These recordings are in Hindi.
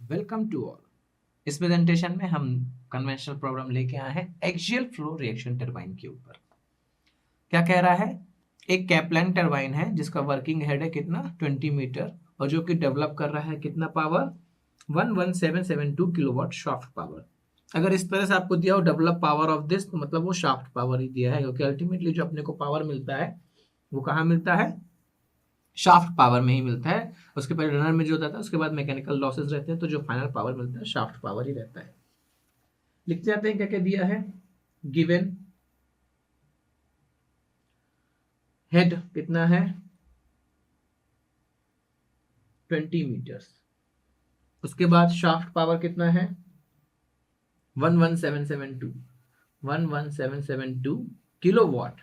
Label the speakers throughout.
Speaker 1: Welcome to all. इस प्रेजेंटेशन में हम कन्वेंशनल प्रॉब्लम लेके आए हैं एक्सियल फ्लो रिएक्शन टरबाइन के ऊपर। क्या कह रहा है? एक कैप्लान टरबाइन है जिसका वर्किंग हेड है कितना 20 मीटर और जो कि डेवलप कर रहा है कितना पावर 11772 किलोवाट शाफ्ट पावर। अगर इस तरह से आपको दिया हो डेवलप पावर ऑफ दिस तो मतलब वो शाफ्ट पावर ही दिया है, क्योंकि अल्टीमेटली जो अपने को पावर मिलता है वो कहाँ मिलता है? शाफ्ट पावर में ही मिलता है। उसके पहले रनर में जो होता था उसके बाद मैकेनिकल लॉसेस रहते हैं, तो जो फाइनल पावर मिलता है शाफ्ट पावर ही रहता है। लिखते जाते हैं क्या क्या दिया है। गिवन हेड कितना है 20 मीटर्स। उसके बाद शाफ्ट पावर कितना है 11772 kilowatt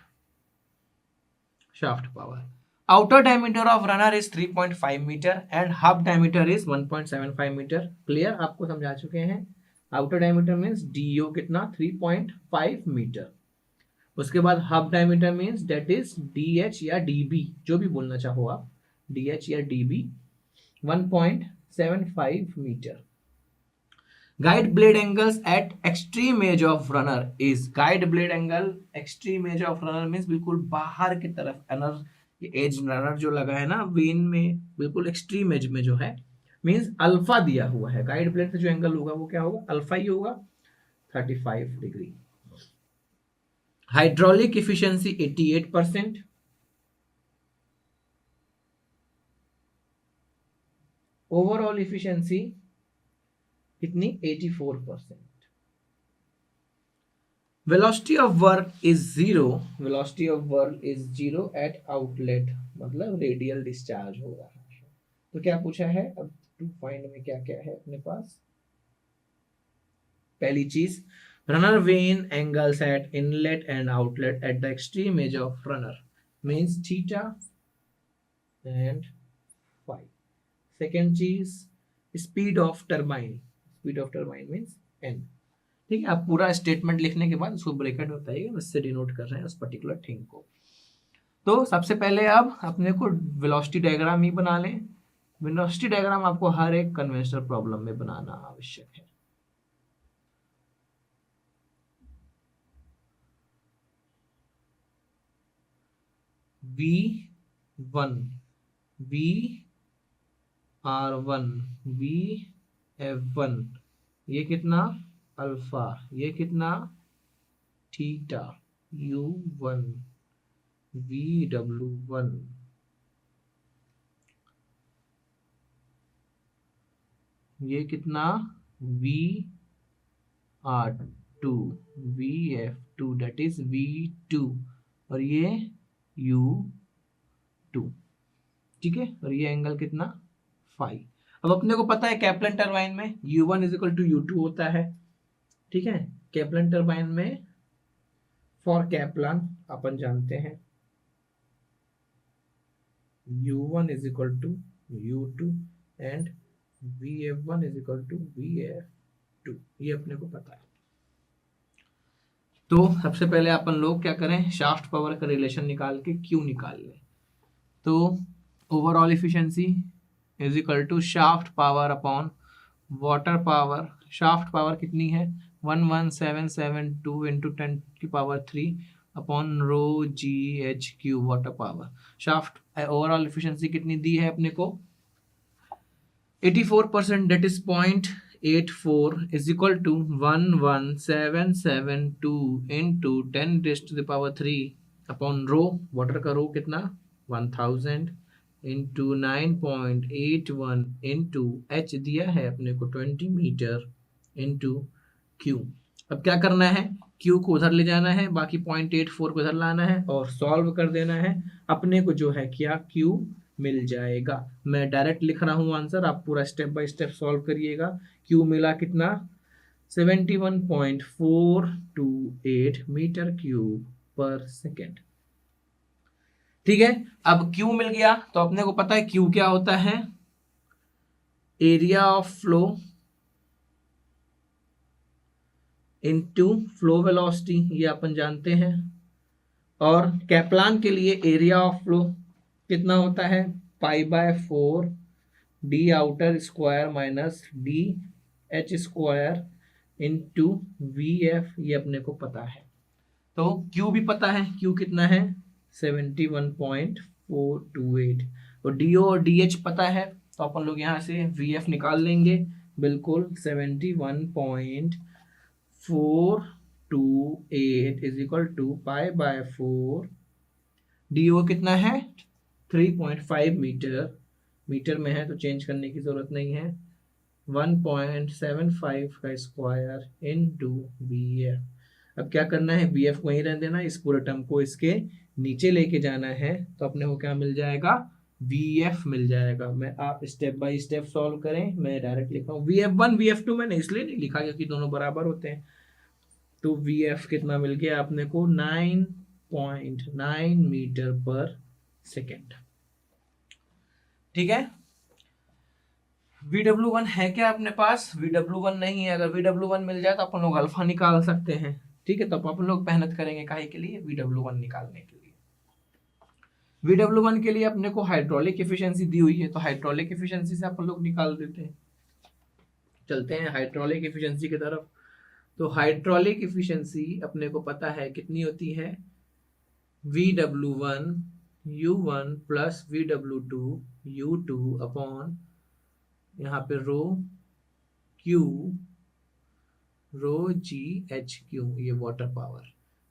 Speaker 1: shaft power. outer diameter of runner is 3.5 meter and half diameter is 1.75 meter। Clear? आपको समझा चुके हैं। outer diameter means DO कितना 3.5 मीटर। उसके बाद half diameter means that is DH या DB, जो भी बोलना चाहो आप, DH या DB 1.75 metre. Guide blade angles at extreme edge of runner is, guide blade angle extreme edge of runner means बिल्कुल बाहर की तरफ रनर, एज रनर जो लगा है ना वेन में बिल्कुल एक्सट्रीम एज में जो है मींस अल्फा दिया हुआ है। गाइड ब्लेड से जो एंगल होगा वो क्या होगा? अल्फा ही होगा 35 degree. Hydraulic efficiency 88%। Overall efficiency कितनी? 84%। Velocity of work is zero, velocity of work is zero eight outlet, मतलब रेडियल डिस्चार्ज हो रहा है। तो क्या पूछा है अब टू फाइंड में क्या क्या है अपने पास? पहली चीज runner vane angles at inlet and outlet at the extreme edge of runner means theta and phi। second चीज speed of turbine, speed of turbine means n। ठीक है, आप पूरा स्टेटमेंट लिखने के बाद उसको ब्रैकेट में बताइएगा, इससे डिनोट कर रहे हैं उस पर्टिकुलर थिंग को। तो सबसे पहले अब अपने को वेलोसिटी डायग्राम ही बना लें। वेलोसिटी डायग्राम आपको हर एक कन्वेंशनल प्रॉब्लम में बनाना आवश्यक है। V1 VR1 VF1, ये कितना अल्फा, ये कितना थीटा U1 VW1, ये कितना VR2 VF2 that is V2 और ये U2। ठीक है, और ये एंगल कितना 5। अब अपने को पता है कैप्लन टरबाइन में U1 is equal to U2 होता है। ठीक है, कैप्लन टरबाइन में फॉर कैप्लन अपन जानते हैं U1 is equal to U2 and VF1 is equal to VF2, ये अपने को पता है। तो सबसे पहले अपन लोग क्या करें, शाफ्ट पावर का रिलेशन निकाल के Q निकाल लें। तो overall efficiency is equal to shaft power upon water power. Shaft power कितनी है 11772 इंटू 10 की power 3 upon rho GHQ water power. Shaft overall efficiency कितनी दी है अपने को 84%, that is 0.84 is equal to 11772 into 10 raise to the power 3 upon rho, water का रो कितना 1000 इंटू 9.81 इंटू H दिया है अपने को 20 मीटर इंटू Q। अब क्या करना है, Q को उधर ले जाना है, बाकी 0.84 को उधर लाना है और सॉल्व कर देना है। अपने को जो है क्या Q मिल जाएगा। मैं डायरेक्ट लिख रहा हूं आंसर, आप पूरा स्टेप बाय स्टेप सॉल्व करिएगा। Q मिला कितना 71.428 मीटर क्यूब पर सेकेंड। ठीक है, अब Q मिल गया तो अपने को पता है Q क्या होता है, area of flow into flow velocity, ये अपन जानते हैं। और कैप्लान के लिए एरिया ऑफ फ्लो कितना होता है पाई by 4 D outer square minus D H square into V F, ये अपने को पता है। तो Q भी पता है, Q कितना है 71.428, और DO और DH पता है, तो अपन लोग यहाँ से VF निकाल लेंगे, बिल्कुल 71.428 is equal to pi by 4। DO कितना है 3.5 मीटर, मीटर में है तो चेंज करने की जरूरत नहीं है, 1.75 का स्क्वायर इंटू VF। अब क्या करना है, VF को वहीं रहने देना, इस पूरे टर्म को इसके नीचे लेके जाना है, तो अपने को क्या मिल जाएगा, VF मिल जाएगा। मैं आप स्टेप बाय स्टेप सॉल्व करें, मैं डायरेक्ट लिखा हूँ VF1 VF2, मैंने इसलिए नहीं लिखा क्योंकि दोनों बराबर होते हैं। तो VF कितना मिल गया आपने को 9.9 मीटर पर सेकेंड। ठीक है, VW1 है क्या अपने पास, VW1 नहीं है। अगर VW1 मिल जाए तो अपन लोग अल्फा निकाल सकते हैं। ठीक है, तो अपन लोग मेहनत करेंगे काहे के लिए, VW1 निकालने के लिए। VW1 के लिए अपने को हाइड्रोलिक एफिशिएंसी दी हुई है, तो हाइड्रोलिक एफिशिएंसी से अपन लोग निकाल देते हैं। चलते हैं हाइड्रोलिक एफिशिएंसी की तरफ। तो हाइड्रोलिक एफिशिएंसी अपने को पता है कितनी होती है, VW1 U1 plus VW2 U2 upon यहाँ पे रो जी एच क्यू, ये वाटर पावर।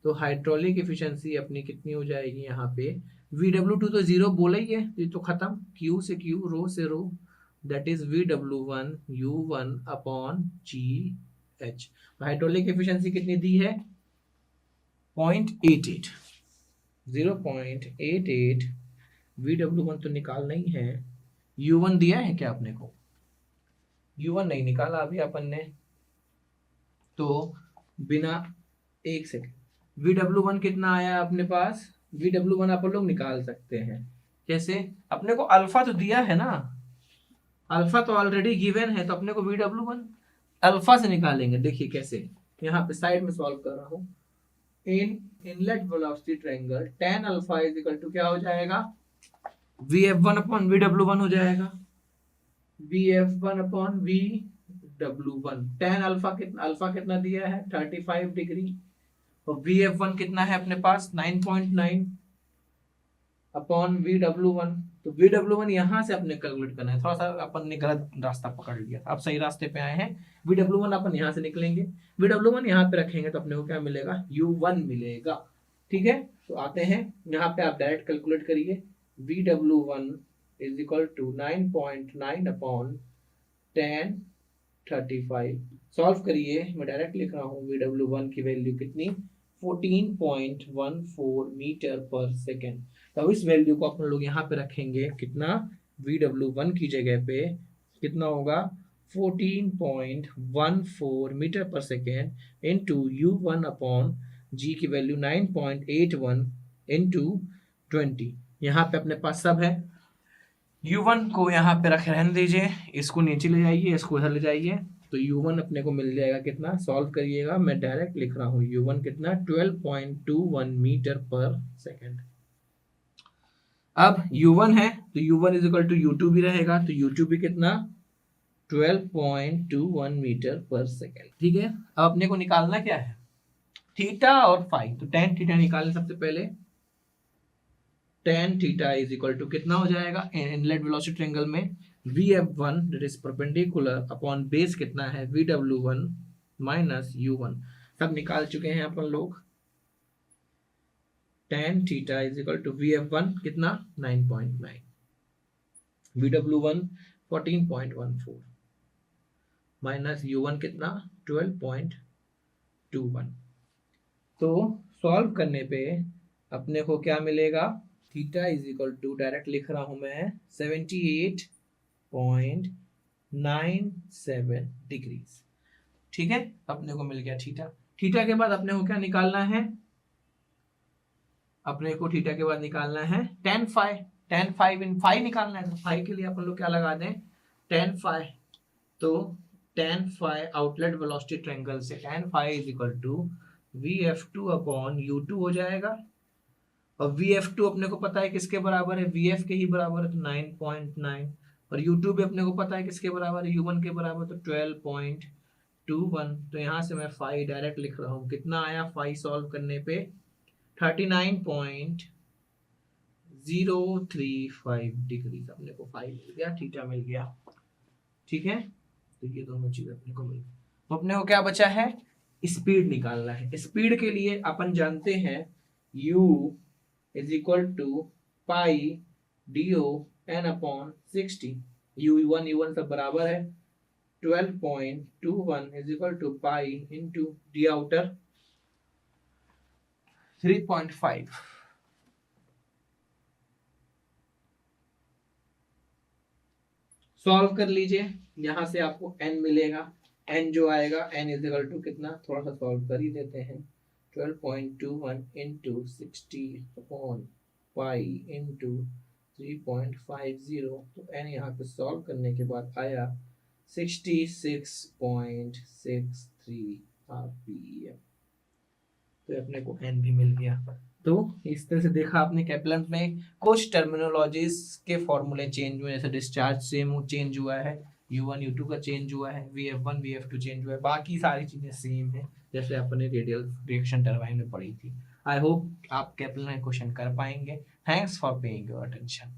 Speaker 1: तो हाइड्रोलिक एफिशिएंसी अपनी कितनी हो जाएगी यहाँ पे, VW2 तो जीरो बोला ही है, ये तो खत्म, Q से Q रो से row, that is VW1 U1 upon G H. Hydraulic efficiency कितनी दी है 0.88, 0.88। VW1 तो निकालना ही है, U1 दिया है क्या अपने को, U1 नहीं निकाला अभी अपन ने, तो बिना एक सेकेंड, VW1 कितना आया अपने पास, VW1 अपन लोग निकाल सकते हैं कैसे, अपने को अल्फा तो दिया है ना, अल्फा तो ऑलरेडी गिवन है, तो अपने को VW1 अल्फा से निकालेंगे। देखिए कैसे, यहाँ पे साइड में सॉल्व कर रहा हूँ। In inlet velocity triangle tan alpha is equal to क्या हो जाएगा, VF1 अपॉन VW1 हो जाएगा, VF1 upon VW1। tan alpha कितना दिया है 35 डिग्री, और VF1 कितना है अपने पास 9.9 अपॉन VW1। तो VW1 यहां से अपने कैलकुलेट करना है, थोड़ा सा अपन ने गलत रास्ता पकड़ लिया, अब सही रास्ते पे आए हैं। VW1 अपन यहां से निकलेंगे, VW1 यहाँ पे रखेंगे तो अपने को क्या मिलेगा, U1 मिलेगा। ठीक है, तो आते हैं यहाँ पे, आप डायरेक्ट कैलकुलेट करिए, VW1 is equal to 9.9 upon 1035, solve करिए, मैं डायरेक्ट लिख रहा हूँ VW1 की वैल्यू कितनी 14.14 मीटर पर सेकेंड। तो इस वैल्यू को अपन लोग यहाँ पे रखेंगे, कितना VW1 की जगह पे कितना होगा 14.14 मीटर पर सेकेंड इंटू U1 अपॉन जी की वैल्यू 9.81 इंटू 20। यहाँ पे अपने पास सब है, U1 को यहाँ पे रहने दीजिए, इसको नीचे ले जाइए, इसको इधर ले जाइए, तो U1 अपने को मिल जाएगा कितना, सॉल्व करिएगा, मैं डायरेक्ट लिख रहा हूँ U1 कितना 12.21 मीटर पर सेकेंड। अब U1 है तो U1 is equal to U2 भी रहेगा, तो U2 भी कितना 12.21 मीटर पर सेकेंड। ठीक है, अब अपने को निकालना क्या है, थीटा और फाई। तो tan थीटा निकालें सबसे पहले, tan theta is equal to कितना हो जाएगा, इनलेट वेलोसिटी ट्रायंगल में VF1 that is perpendicular upon base कितना है VW1 माइनस U1, सब निकाल चुके हैं अपन लोग। tan theta is equal to VF1 कितना 9.9, VW1 14.14 माइनस U1 कितना 12.21। तो सॉल्व करने पे अपने को क्या मिलेगा, theta is equal to direct लिख रहा हूं मैं 78.97 डिग्रीज। ठीक है, अपने को मिल गया थीटा। थीटा के बाद अपने को क्या निकालना है, अपने को थीटा के बाद निकालना है tan फाई, tan फाई इन फाई निकालना है, तो फाई के लिए अपन लोग क्या लगा दें tan फाई, तो tan phi outlet velocity triangle से tan phi is equal to VF2 upon U2 हो जाएगा, और VF2 अपने को पता है किसके बराबर है, VF के ही बराबर है, तो 9.9 और U2 भी अपने को पता है किसके बराबर है, U1 के बराबर, तो 12.21। तो यहाँ से मैं फाई डायरेक्ट लिख रहा हूँ, कितना आया फाई सॉल्व करने पे 39.035 डिग्री। अपने को फाई मिल गया, थीटा मिल गया, ठीक है। तो ये दोनों चीज अपने को मिल गई। तो अपने को क्या बचा है, स्पीड निकालना है। स्पीड के लिए अपन जानते हैं u is equal to pi D O N upon 60। u1 सब बराबर है 12.21 is equal to pi into D outer 3.5। Solve कर लीजिए, यहां से आपको n मिलेगा। n जो आएगा n इज इक्वल टू कितना, थोड़ा सा सॉल्व कर ही देते हैं। 12.21 इंटू 60 अपॉन पाई इंटू 3.50। तो n यहाँ पे सॉल्व करने के बाद आया 66.63 आरपीएम। तो अपने को n भी मिल गया। तो इस तरह से देखा आपने कैप्लन में कुछ टर्मिनोलॉजीज के फॉर्मूले चेंज हुए, जैसे डिस्चार्ज सेम चेंज हुआ है, U1 U2 का चेंज हुआ है, VF1 VF2 चेंज हुआ है, बाकी सारी चीजें सेम है जैसे अपने रेडियल रिएक्शन टरबाइन में पढ़ी थी। आई होप आप कैप्लन का क्वेश्चन कर पाएंगे। Thanks for paying your attention.